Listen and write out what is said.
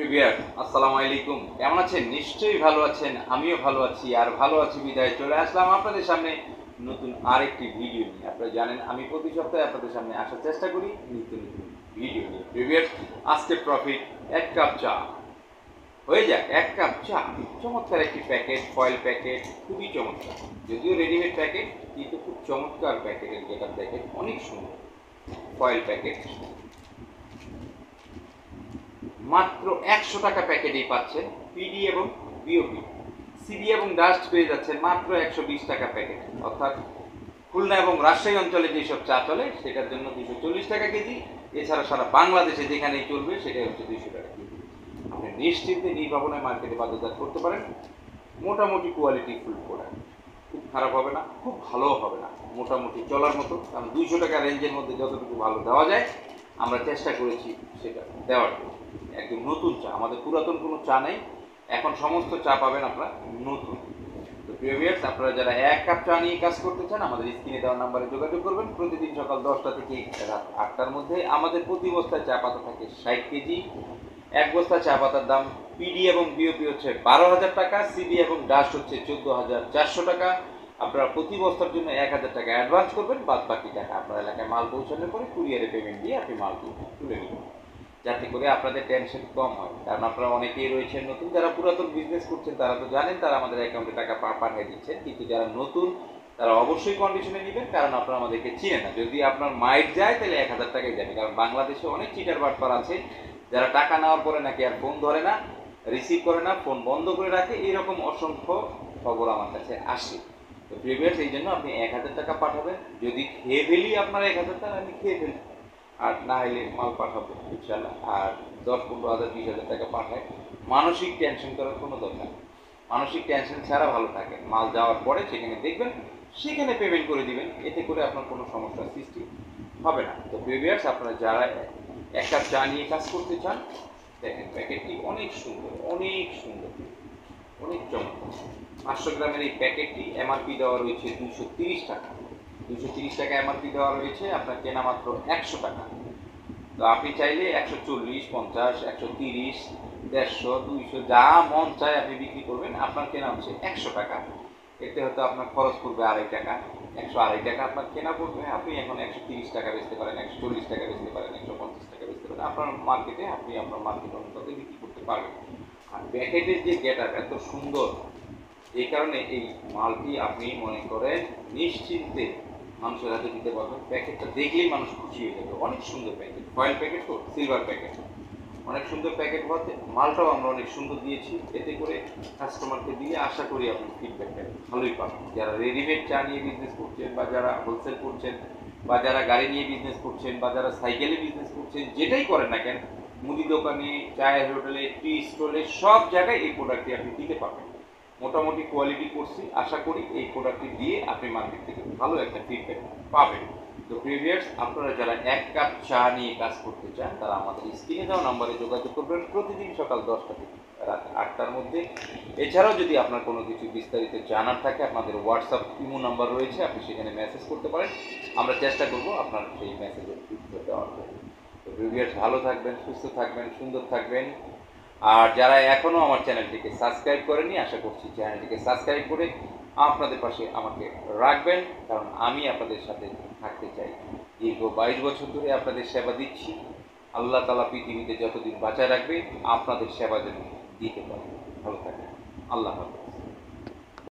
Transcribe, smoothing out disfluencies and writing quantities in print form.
প্রিভিয়ার আসসালামু আলাইকুম, কেমন আছেন? নিশ্চয়ই ভালো আছেন, আমিও ভালো আছি। আর ভালো আছি বিদায় চলে আসলাম আপনাদের সামনে নতুন আরেকটি ভিডিও নিয়ে। আপনারা জানেন আমি প্রতি সপ্তাহে আপনাদের সামনে আসার চেষ্টা করি নিত্য নতুন ভিডিও নিয়ে। প্রিভিয়ার আজকে প্রফিট 1 কাপ চা হয়ে যাক। 1 কাপ চা, চমৎকার একটি প্যাকেট, ফয়েল প্যাকেট, খুবই চমৎকার। যদিও রেডিমেড প্যাকেট, কিন্তু খুব চমৎকার প্যাকেটের যেটা প্যাকেট, অনেক সুন্দর ফয়েল প্যাকেট। মাত্র 100 টাকা প্যাকেটেই পাচ্ছেন পিডি এবং বিওপি। সিডি এবং ডাস্ট পেয়ে যাচ্ছেন মাত্র 120 টাকা প্যাকেট। অর্থাৎ খুলনা এবং রাজশাহী অঞ্চলে যেসব চা চলে সেটার জন্য 240 টাকা কেজি। এছাড়া সারা বাংলাদেশে যেখানেই চলবে সেটাই হচ্ছে 200 টাকা কেজি। আপনি নিশ্চিন্তে নির্ভাবনায় মার্কেটে বাজারজাত করতে পারেন। মোটামুটি কোয়ালিটি ফুল প্রোডাক্ট, খুব খারাপ হবে না, খুব ভালোও হবে না, মোটামুটি চলার মতো। কারণ 200 টাকা রেঞ্জের মধ্যে যতটুকু ভালো দেওয়া যায় আমরা চেষ্টা করেছি সেটা দেওয়ার জন্য। একদম নতুন চা, আমাদের পুরাতন কোনো চা নেই, এখন সমস্ত চা পাবেন আপনারা নতুন। তো প্রিয় ভিউয়ার্স, আপনারা যারা 1 কাপ চা নিয়ে কাজ করতে চান আমাদের স্ক্রিনে দেওয়া নাম্বারে যোগাযোগ করবেন। প্রতিদিন সকাল 10টা থেকে রাত 8টার মধ্যে আমাদের প্রতি বস্তায় চা পাতা থাকে 60 কেজি। এক বস্তা চা পাতার দাম পিডি এবং বিওপি হচ্ছে 12,000 টাকা, সিডি এবং ডাস্ট হচ্ছে 14,400 টাকা। আপনারা প্রতি বস্তার জন্য 1,000 টাকা অ্যাডভান্স করবেন, বাদ বাকি টাকা আপনার এলাকায় মাল পৌঁছানোর পরে কুরিয়ারে পেমেন্ট দিয়ে আপনি মাল তুলে নেবেন, যাতে করে আপনাদের টেনশন কম হয়। কারণ আপনারা অনেকেই রয়েছেন নতুন, যারা পুরাতন বিজনেস করছেন তারা তো জানেন, তারা আমাদের অ্যাকাউন্টে টাকা পাঠিয়ে দিচ্ছেন। কিন্তু যারা নতুন তারা অবশ্যই কন্ডিশনে নেবেন, কারণ আপনারা আমাদেরকে চিনেন না। যদি আপনার মাইট যায় তাহলে 1,000 টাকাই যাবে। কারণ বাংলাদেশে অনেক চিটার বাটপার আছে যারা টাকা নেওয়ার পরে নাকি আর ফোন ধরে না, রিসিভ করে না, ফোন বন্ধ করে রাখে। এরকম অসংখ্য খবর আমার কাছে আসে। তো প্রিভিয়াস এই জন্য আপনি 1,000 টাকা পাঠাবেন। যদি খেয়ে ফেলি আপনার 1,000 টাকা, আমি খেয়ে ফেলি, আর না হলে মাল পাঠাবো ইনশাল্লাহ। আর 10, 15,000, 20,000 টাকা পাঠায়, মানসিক টেনশন করার কোনো দরকার। মানসিক টেনশন ছাড়া ভালো থাকে। মাল যাওয়ার পরে সেখানে দেখবেন, সেখানে পেমেন্ট করে দিবেন, এতে করে আপনার কোনো সমস্যার সৃষ্টি হবে না। তো প্রিভিয়াস আপনারা যারা 1 কাপ চা নিয়ে কাজ করতে চান, দেখেন প্যাকেটটি অনেক সুন্দর, অনেক সুন্দর, অনেক চমৎকার। 500 গ্রামের এই প্যাকেটটি এমআরপি দেওয়া রয়েছে 230 টাকা। 230 টাকা এমআরপি দেওয়া রয়েছে, আপনার কেনা মাত্র 100 টাকা। তো আপনি চাইলে 140, 50, 130, 150, 200 যা মন চায় আপনি বিক্রি করবেন। আপনার কেনা হচ্ছে 100 টাকা। এতে হয়তো আপনার খরচ পড়বে 2.5 টাকা, 102.5 টাকা আপনার কেনা পড়বে। আপনি এখন 130 টাকা বেচতে পারেন, 140 টাকা বেচতে পারেন, 150 টাকা বেচতে পারেন। আপনার মার্কেটে আপনি আপনার মার্কেট অনুপাতে বিক্রি করতে পারবেন। আর প্যাকেটের যে গেটআপ এত সুন্দর, এই কারণে এই মালটি আপনি মনে করেন নিশ্চিন্তে মানুষের হাতে দিতে পারবেন। প্যাকেটটা দেখলেই মানুষ খুশি হয়ে যাবে। অনেক সুন্দর প্যাকেট, ফয়েল প্যাকেট তো, সিলভার প্যাকেট, অনেক সুন্দর প্যাকেট হওয়াতে মালটাও আমরা অনেক সুন্দর দিয়েছি। এতে করে কাস্টমারকে দিয়ে আশা করি আপনি ফিডব্যাকটা ভালোই পাবেন। যারা রেডিমেড চা নিয়ে বিজনেস করছেন, বা যারা হোলসেল করছেন, বা যারা গাড়ি নিয়ে বিজনেস করছেন, বা যারা সাইকেলে বিজনেস করছেন, যেটাই করেন না কেন, মুদি দোকানে, চায়ের হোটেলে, টি স্টলে, সব জায়গায় এই প্রোডাক্টটি আপনি দিতে পারবেন। মোটামুটি কোয়ালিটি করছি, আশা করি এই প্রোডাক্টটি দিয়ে আপনি মার্কেট থেকে ভালো একটা ফিডব্যাক পাবেন। তো প্রিভিয়ার্স, আপনারা যারা 1 কাপ চা নিয়ে কাজ করতে চান তারা আমাদের স্ক্রিনে দেওয়া নাম্বারে যোগাযোগ করবেন প্রতিদিন সকাল 10টা থেকে রাত 8টার মধ্যে। এছাড়াও যদি আপনার কোনো কিছু বিস্তারিত জানার থাকে, আপনাদের হোয়াটসঅ্যাপ ইমো নাম্বার রয়েছে, আপনি সেখানে মেসেজ করতে পারেন। আমরা চেষ্টা করব আপনার সেই মেসেজের উত্তর দেওয়ার জন্য। তো প্রিভিয়ার্স, ভালো থাকবেন, সুস্থ থাকবেন, সুন্দর থাকবেন। আর যারা এখনও আমার চ্যানেলটিকে সাবস্ক্রাইব করেনি, আশা করছি চ্যানেলটিকে সাবস্ক্রাইব করে আপনাদের পাশে আমাকে রাখবেন, কারণ আমি আপনাদের সাথে থাকতে চাই। দীর্ঘ 22 বছর ধরে আপনাদের সেবা দিচ্ছি। আল্লাহ তাআলা পৃথিবীতে যতদিন বাঁচায় রাখবে আপনাদের সেবা যেন দিতে পারে। ভালো থাকবেন, আল্লাহ হাফেজ।